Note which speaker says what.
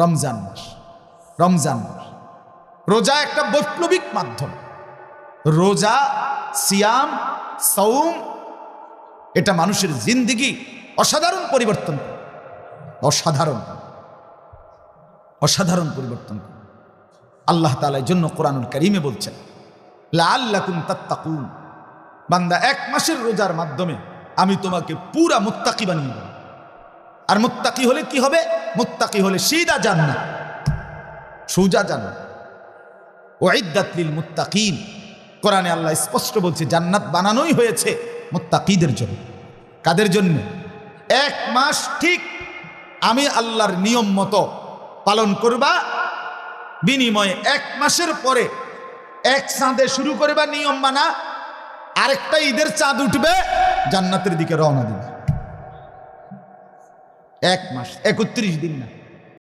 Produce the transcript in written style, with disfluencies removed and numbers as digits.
Speaker 1: রমজান মাস। রমজান মাস রোজা একটা বৈপ্লবিক মাধ্যম। রোজা, সিয়াম, সাওম এটা মানুষের জিন্দেগি অসাধারণ পরিবর্তন করে। অসাধারণ অসাধারণ পরিবর্তন করে। আল্লাহ তাআলা এর জন্য কোরআনুল কারীমে বলছেন লাআল্লাকুম তাত্তাকুন, বান্দা এক মাসের রোজার মাধ্যমে আমি তোমাকে পুরা মুত্তাকি বানিয়ে দেব। আর মুত্তাকি হলে কি হবে? মুত্তাকি হলে সিধা জান্নাত, সোজা জান্নাত। উইদ্দাত লিল মুত্তাকিন, কোরআনে আল্লাহ স্পষ্ট বলছে জান্নাত বানানোই হয়েছে মুত্তাকিদের জন্য। কাদের জন্য? এক মাস ঠিক আমি আল্লাহর নিয়ম মতো পালন করবা, বিনিময়ে এক মাসের পরে এক চাঁদে শুরু করবা নিয়ম মানা, আরেকটা ঈদের চাঁদ উঠবে, জান্নাতের দিকে রওনা দিবে। এক মাস 31 দিন না,